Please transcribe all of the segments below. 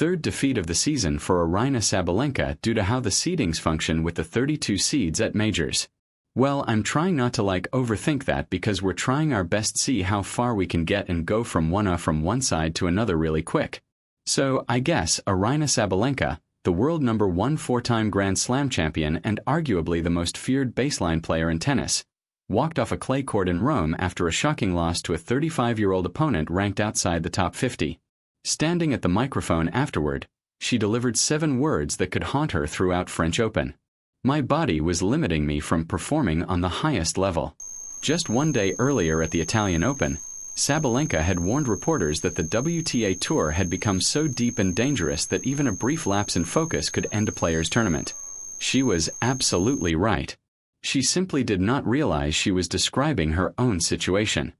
third defeat of the season for Aryna Sabalenka due to how the seedings function with the 32 seeds at majors. Well, I'm trying not to overthink that because we're trying our best to see how far we can get and go from one side to another really quick. So, I guess, Aryna Sabalenka, the world number 1 four-time Grand Slam champion and arguably the most feared baseline player in tennis, walked off a clay court in Rome after a shocking loss to a 35-year-old opponent ranked outside the top 50. Standing at the microphone afterward, she delivered 7 words that could haunt her throughout French Open. My body was limiting me from performing on the highest level. Just one day earlier at the Italian Open, Sabalenka had warned reporters that the WTA Tour had become so deep and dangerous that even a brief lapse in focus could end a player's tournament. She was absolutely right. She simply did not realize she was describing her own situation.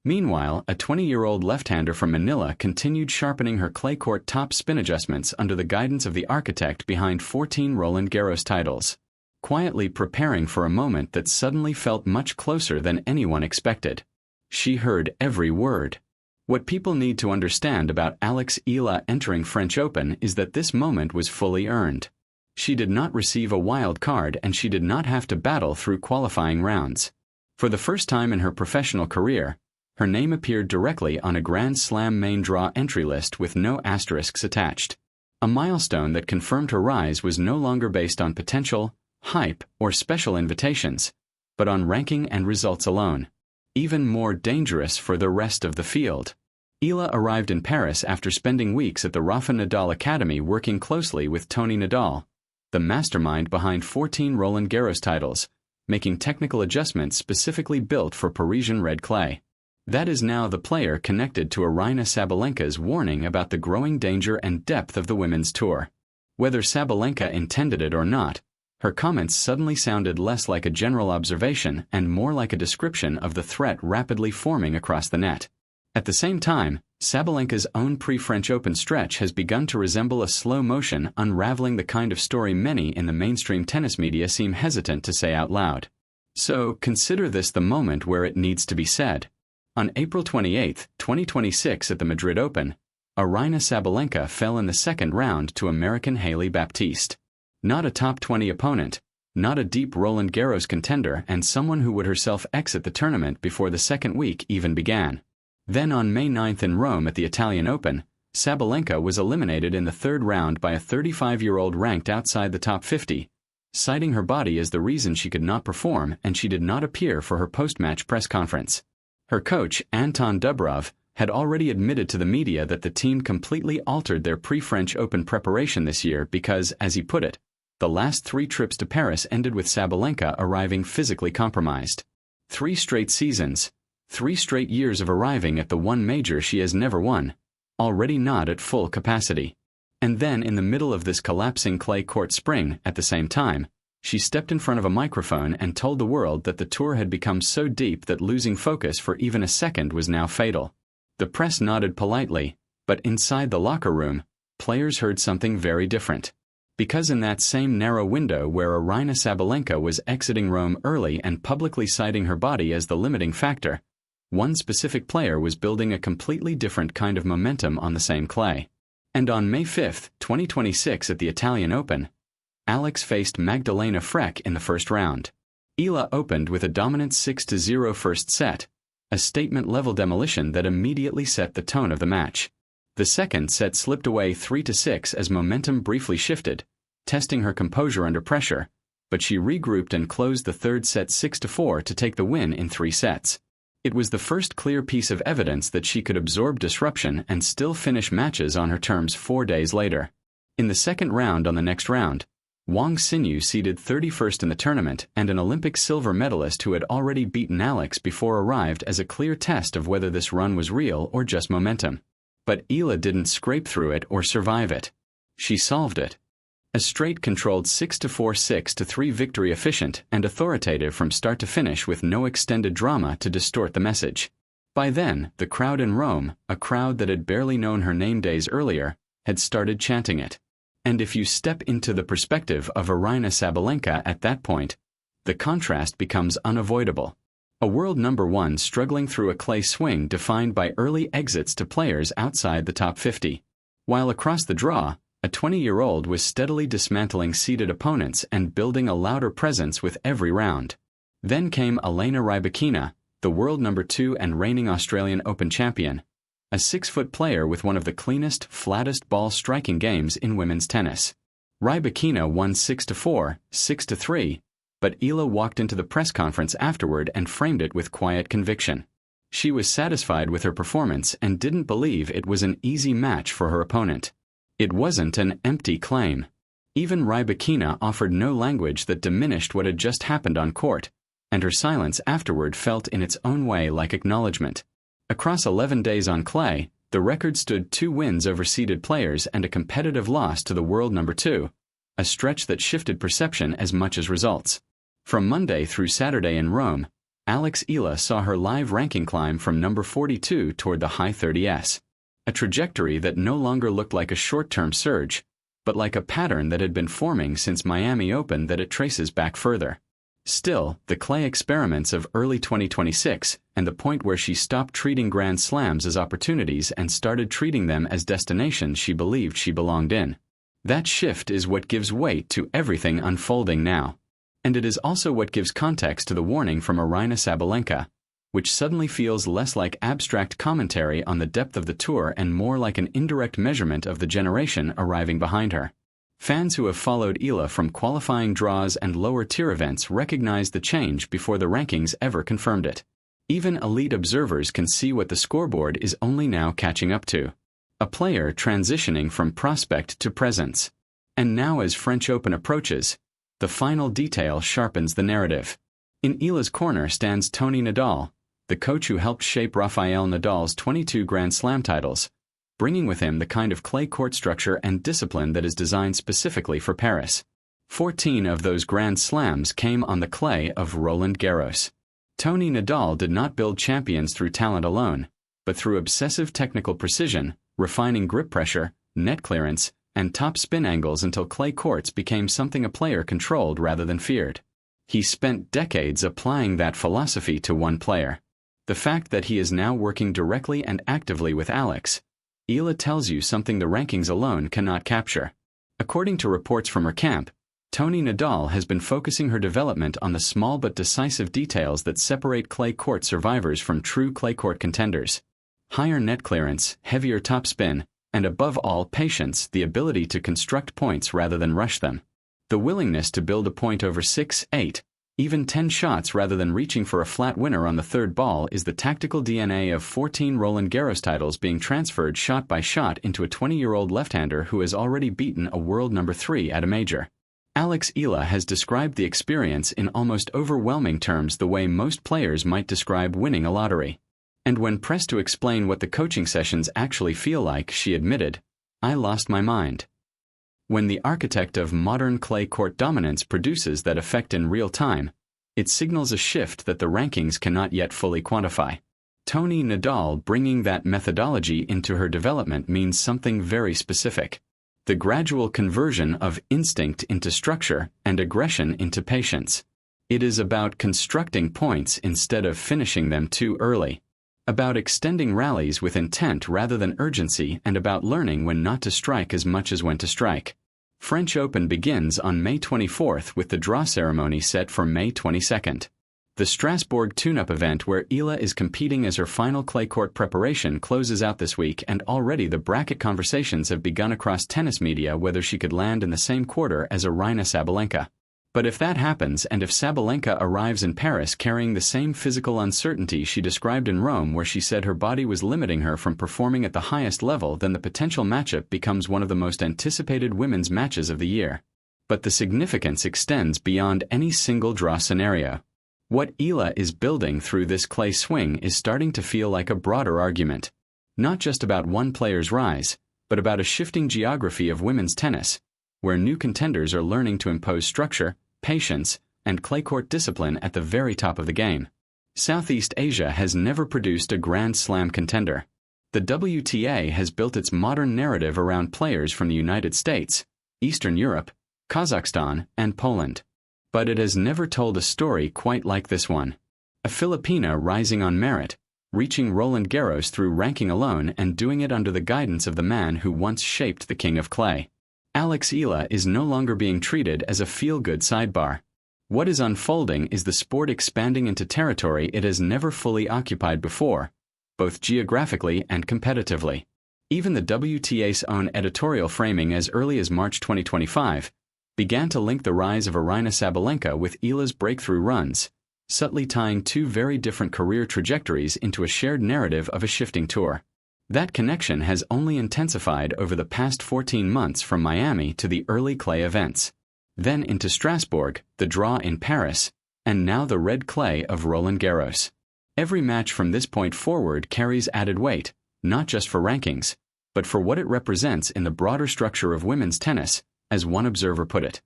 Meanwhile, a 20-year-old left-hander from Manila continued sharpening her clay court top spin adjustments under the guidance of the architect behind 14 Roland Garros titles, quietly preparing for a moment that suddenly felt much closer than anyone expected. She heard every word. What people need to understand about Aryna entering French Open is that this moment was fully earned. She did not receive a wild card and she did not have to battle through qualifying rounds. For the first time in her professional career, her name appeared directly on a Grand Slam main draw entry list with no asterisks attached. A milestone that confirmed her rise was no longer based on potential, hype, or special invitations, but on ranking and results alone. Even more dangerous for the rest of the field. Aryna arrived in Paris after spending weeks at the Rafa Nadal Academy working closely with Tony Nadal, the mastermind behind 14 Roland Garros titles, making technical adjustments specifically built for Parisian red clay. That is now the player connected to Aryna Sabalenka's warning about the growing danger and depth of the women's tour. Whether Sabalenka intended it or not, her comments suddenly sounded less like a general observation and more like a description of the threat rapidly forming across the net. At the same time, Sabalenka's own pre-French Open stretch has begun to resemble a slow motion unraveling the kind of story many in the mainstream tennis media seem hesitant to say out loud. So, consider this the moment where it needs to be said. On April 28, 2026 at the Madrid Open, Aryna Sabalenka fell in the second round to American Hailey Baptiste. Not a top 20 opponent, not a deep Roland Garros contender and someone who would herself exit the tournament before the second week even began. Then on May 9 in Rome at the Italian Open, Sabalenka was eliminated in the third round by a 35-year-old ranked outside the top 50, citing her body as the reason she could not perform and she did not appear for her post-match press conference. Her coach, Anton Dubrov, had already admitted to the media that the team completely altered their pre-French Open preparation this year because, as he put it, the last 3 trips to Paris ended with Sabalenka arriving physically compromised. 3 straight seasons, 3 straight years of arriving at the one major she has never won, already not at full capacity. And then in the middle of this collapsing clay court spring, at the same time, she stepped in front of a microphone and told the world that the tour had become so deep that losing focus for even a second was now fatal. The press nodded politely, but inside the locker room, players heard something very different. Because in that same narrow window where Aryna Sabalenka was exiting Rome early and publicly citing her body as the limiting factor, one specific player was building a completely different kind of momentum on the same clay. And on May 5, 2026 at the Italian Open, Alex faced Magdalena Frech in the first round. Aryna opened with a dominant 6-0 first set, a statement-level demolition that immediately set the tone of the match. The second set slipped away 3-6 as momentum briefly shifted, testing her composure under pressure, but she regrouped and closed the third set 6-4 to take the win in 3 sets. It was the first clear piece of evidence that she could absorb disruption and still finish matches on her terms 4 days later. In the second round on the next round, Wang Xinyu seeded 31st in the tournament and an Olympic silver medalist who had already beaten Alex before arrived as a clear test of whether this run was real or just momentum. But Aryna didn't scrape through it or survive it. She solved it. A straight controlled 6-4 6-3 victory efficient and authoritative from start to finish with no extended drama to distort the message. By then, the crowd in Rome, a crowd that had barely known her name days earlier, had started chanting it. And if you step into the perspective of Aryna Sabalenka at that point, the contrast becomes unavoidable. A world number 1 struggling through a clay swing defined by early exits to players outside the top 50. While across the draw, a 20-year-old was steadily dismantling seeded opponents and building a louder presence with every round. Then came Aryna Rybakina, the world number 2 and reigning Australian Open champion, a 6-foot player with one of the cleanest, flattest ball striking games in women's tennis. Rybakina won 6-4, 6-3, but Aryna walked into the press conference afterward and framed it with quiet conviction. She was satisfied with her performance and didn't believe it was an easy match for her opponent. It wasn't an empty claim. Even Rybakina offered no language that diminished what had just happened on court, and her silence afterward felt in its own way like acknowledgement. Across 11 days on clay, the record stood 2 wins over seeded players and a competitive loss to the world number 2, a stretch that shifted perception as much as results. From Monday through Saturday in Rome, Aryna saw her live ranking climb from number 42 toward the high 30s. A trajectory that no longer looked like a short-term surge, but like a pattern that had been forming since Miami Open that it traces back further. Still, the clay experiments of early 2026 and the point where she stopped treating Grand Slams as opportunities and started treating them as destinations she believed she belonged in. That shift is what gives weight to everything unfolding now. And it is also what gives context to the warning from Aryna Sabalenka, which suddenly feels less like abstract commentary on the depth of the tour and more like an indirect measurement of the generation arriving behind her. Fans who have followed Aryna from qualifying draws and lower-tier events recognize the change before the rankings ever confirmed it. Even elite observers can see what the scoreboard is only now catching up to. A player transitioning from prospect to presence. And now as French Open approaches, the final detail sharpens the narrative. In Ayla's corner stands Tony Nadal, the coach who helped shape Rafael Nadal's 22 Grand Slam titles, bringing with him the kind of clay court structure and discipline that is designed specifically for Paris. 14 of those Grand Slams came on the clay of Roland Garros. Tony Nadal did not build champions through talent alone, but through obsessive technical precision, refining grip pressure, net clearance, and top spin angles until clay courts became something a player controlled rather than feared. He spent decades applying that philosophy to one player. The fact that he is now working directly and actively with Ayla tells you something the rankings alone cannot capture. According to reports from her camp, Tony Nadal has been focusing her development on the small but decisive details that separate clay court survivors from true clay court contenders. Higher net clearance, heavier topspin, and above all patience, the ability to construct points rather than rush them. The willingness to build a point over 6, 8, even 10 shots rather than reaching for a flat winner on the third ball is the tactical DNA of 14 Roland Garros titles being transferred shot by shot into a 20-year-old left-hander who has already beaten a world number 3 at a major. Ayla has described the experience in almost overwhelming terms the way most players might describe winning a lottery. And when pressed to explain what the coaching sessions actually feel like, she admitted, "I lost my mind." When the architect of modern clay court dominance produces that effect in real time, it signals a shift that the rankings cannot yet fully quantify. Tony Nadal bringing that methodology into her development means something very specific. The gradual conversion of instinct into structure and aggression into patience. It is about constructing points instead of finishing them too early. About extending rallies with intent rather than urgency, and about learning when not to strike as much as when to strike. French Open begins on May 24th with the draw ceremony set for May 22nd. The Strasbourg tune-up event where Ayla is competing as her final clay court preparation closes out this week, and already the bracket conversations have begun across tennis media whether she could land in the same quarter as Aryna Sabalenka. But if that happens, and if Sabalenka arrives in Paris carrying the same physical uncertainty she described in Rome where she said her body was limiting her from performing at the highest level, then the potential matchup becomes one of the most anticipated women's matches of the year. But the significance extends beyond any single draw scenario. What Ayla is building through this clay swing is starting to feel like a broader argument. Not just about one player's rise, but about a shifting geography of women's tennis, where new contenders are learning to impose structure, patience, and clay court discipline at the very top of the game. Southeast Asia has never produced a Grand Slam contender. The WTA has built its modern narrative around players from the United States, Eastern Europe, Kazakhstan, and Poland. But it has never told a story quite like this one. A Filipina rising on merit, reaching Roland Garros through ranking alone and doing it under the guidance of the man who once shaped the king of clay. Aryna is no longer being treated as a feel-good sidebar. What is unfolding is the sport expanding into territory it has never fully occupied before, both geographically and competitively. Even the WTA's own editorial framing as early as March 2025 began to link the rise of Aryna Sabalenka with Ila's breakthrough runs, subtly tying two very different career trajectories into a shared narrative of a shifting tour. That connection has only intensified over the past 14 months from Miami to the early clay events, then into Strasbourg, the draw in Paris, and now the red clay of Roland Garros. Every match from this point forward carries added weight, not just for rankings, but for what it represents in the broader structure of women's tennis, as one observer put it.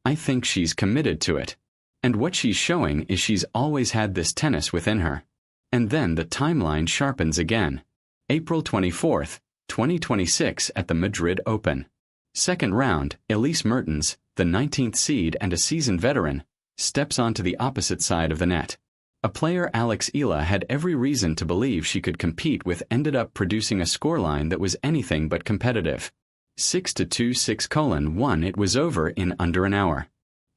I think she's committed to it. And what she's showing is she's always had this tennis within her. And then the timeline sharpens again. April 24, 2026 at the Madrid Open. Second round, Elise Mertens, the 19th seed and a seasoned veteran, steps onto the opposite side of the net. A player Aryna had every reason to believe she could compete with ended up producing a scoreline that was anything but competitive. 6-2 6:1 it was over in under an hour.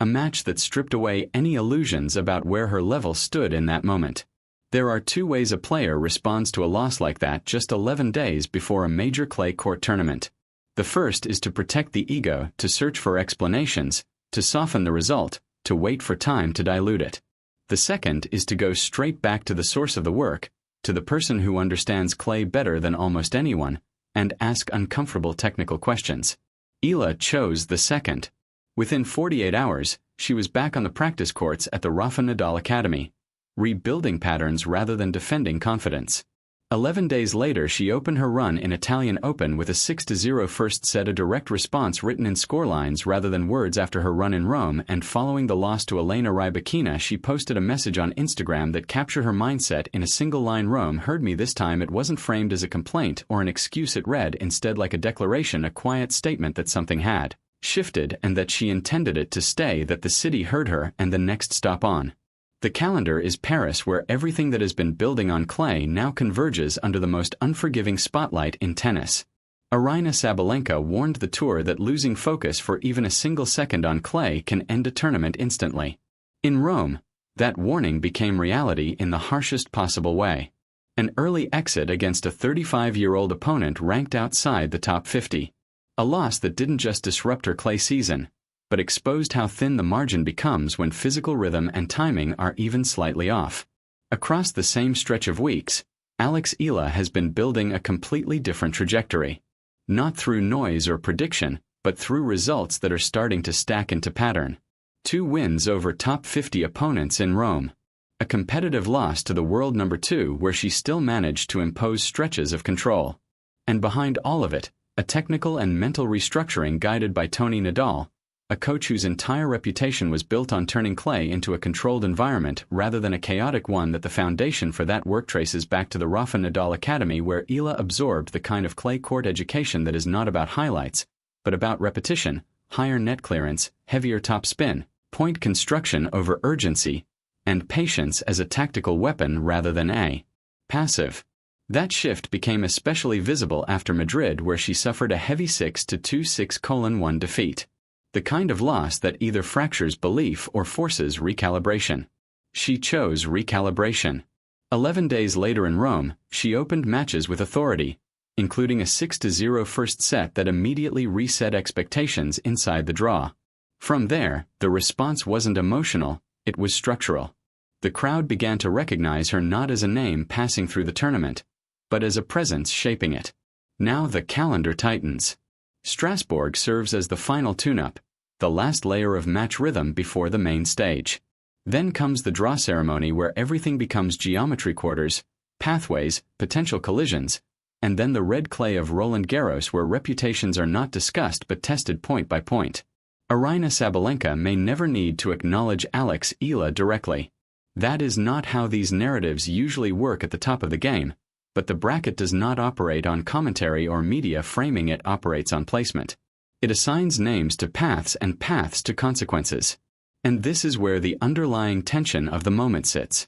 A match that stripped away any illusions about where her level stood in that moment. There are two ways a player responds to a loss like that just 11 days before a major clay court tournament. The first is to protect the ego, to search for explanations, to soften the result, to wait for time to dilute it. The second is to go straight back to the source of the work, to the person who understands clay better than almost anyone, and ask uncomfortable technical questions. Ila chose the second. Within 48 hours, she was back on the practice courts at the Rafa Nadal Academy, rebuilding patterns rather than defending confidence. 11 days later she opened her run in Italian Open with a 6-0 first set, a direct response written in scorelines rather than words after her run in Rome, and following the loss to Elena Rybakina she posted a message on Instagram that captured her mindset in a single line. Rome heard me this time. It wasn't framed as a complaint or an excuse, it read instead like a declaration, a quiet statement that something had shifted and that she intended it to stay, that the city heard her and the next stop on the calendar is Paris, where everything that has been building on clay now converges under the most unforgiving spotlight in tennis. Aryna Sabalenka warned the tour that losing focus for even a single second on clay can end a tournament instantly. In Rome, that warning became reality in the harshest possible way. An early exit against a 35-year-old opponent ranked outside the top 50. A loss that didn't just disrupt her clay season, but exposed how thin the margin becomes when physical rhythm and timing are even slightly off. Across the same stretch of weeks, Aryna has been building a completely different trajectory. Not through noise or prediction, but through results that are starting to stack into pattern. 2 wins over top 50 opponents in Rome. A competitive loss to the world number 2 where she still managed to impose stretches of control. And behind all of it, a technical and mental restructuring guided by Tony Nadal, a coach whose entire reputation was built on turning clay into a controlled environment rather than a chaotic one. That the foundation for that work traces back to the Rafa Nadal Academy, where Ila absorbed the kind of clay court education that is not about highlights, but about repetition, higher net clearance, heavier top spin, point construction over urgency, and patience as a tactical weapon rather than a passive. That shift became especially visible after Madrid, where she suffered a heavy 6-2 6:1 defeat. The kind of loss that either fractures belief or forces recalibration. She chose recalibration. 11 days later in Rome, she opened matches with authority, including a 6-0 first set that immediately reset expectations inside the draw. From there, the response wasn't emotional, it was structural. The crowd began to recognize her not as a name passing through the tournament, but as a presence shaping it. Now the calendar tightens. Strasbourg serves as the final tune-up, the last layer of match rhythm before the main stage. Then comes the draw ceremony, where everything becomes geometry: quarters, pathways, potential collisions, and then the red clay of Roland Garros, where reputations are not discussed but tested point by point. Aryna Sabalenka may never need to acknowledge Aryna directly. That is not how these narratives usually work at the top of the game, but the bracket does not operate on commentary or media framing, it operates on placement. It assigns names to paths and paths to consequences. And this is where the underlying tension of the moment sits.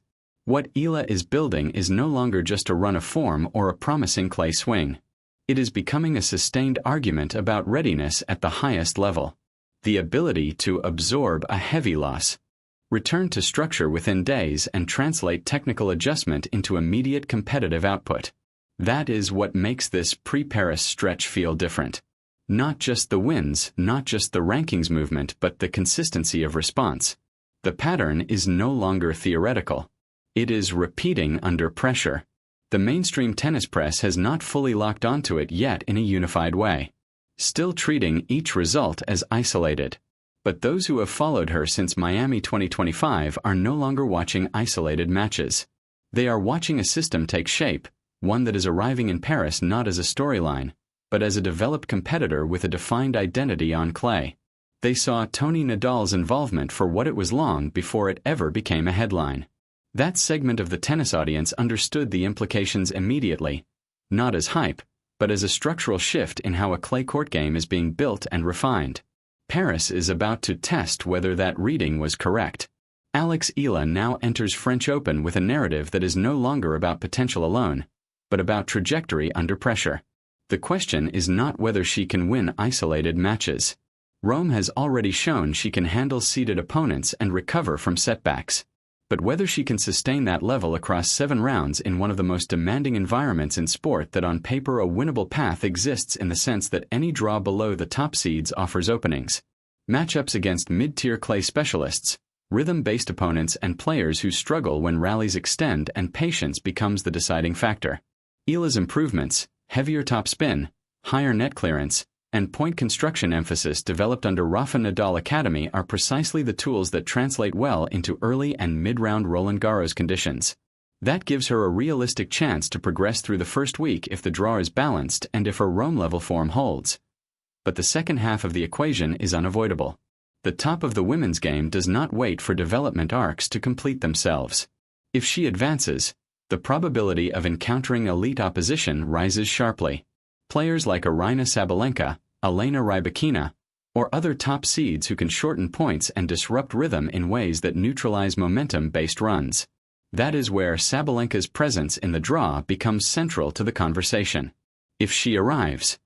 What Ilya is building is no longer just a run of form or a promising clay swing. It is becoming a sustained argument about readiness at the highest level. The ability to absorb a heavy loss, return to structure within days, and translate technical adjustment into immediate competitive output. That is what makes this pre-Paris stretch feel different. Not just the wins, not just the rankings movement, but the consistency of response. The pattern is no longer theoretical. It is repeating under pressure. The mainstream tennis press has not fully locked onto it yet in a unified way, still treating each result as isolated. But those who have followed her since Miami 2025 are no longer watching isolated matches. They are watching a system take shape, one that is arriving in Paris not as a storyline, but as a developed competitor with a defined identity on clay. They saw Tony Nadal's involvement for what it was long before it ever became a headline. That segment of the tennis audience understood the implications immediately, not as hype, but as a structural shift in how a clay court game is being built and refined. Paris is about to test whether that reading was correct. Alex Ilya now enters French Open with a narrative that is no longer about potential alone, but about trajectory under pressure. The question is not whether she can win isolated matches. Rome has already shown she can handle seeded opponents and recover from setbacks. But whether she can sustain that level across 7 rounds in one of the most demanding environments in sport, that on paper a winnable path exists in the sense that any draw below the top seeds offers openings. Matchups against mid-tier clay specialists, rhythm-based opponents, and players who struggle when rallies extend and patience becomes the deciding factor. Ilya's improvements, heavier topspin, higher net clearance, and point construction emphasis developed under Rafa Nadal Academy are precisely the tools that translate well into early and mid-round Roland Garros conditions. That gives her a realistic chance to progress through the first week if the draw is balanced and if her Rome-level form holds. But the second half of the equation is unavoidable. The top of the women's game does not wait for development arcs to complete themselves. If she advances, the probability of encountering elite opposition rises sharply. Players like Aryna Sabalenka, Aryna Rybakina, or other top seeds who can shorten points and disrupt rhythm in ways that neutralize momentum-based runs. That is where Sabalenka's presence in the draw becomes central to the conversation. If she arrives,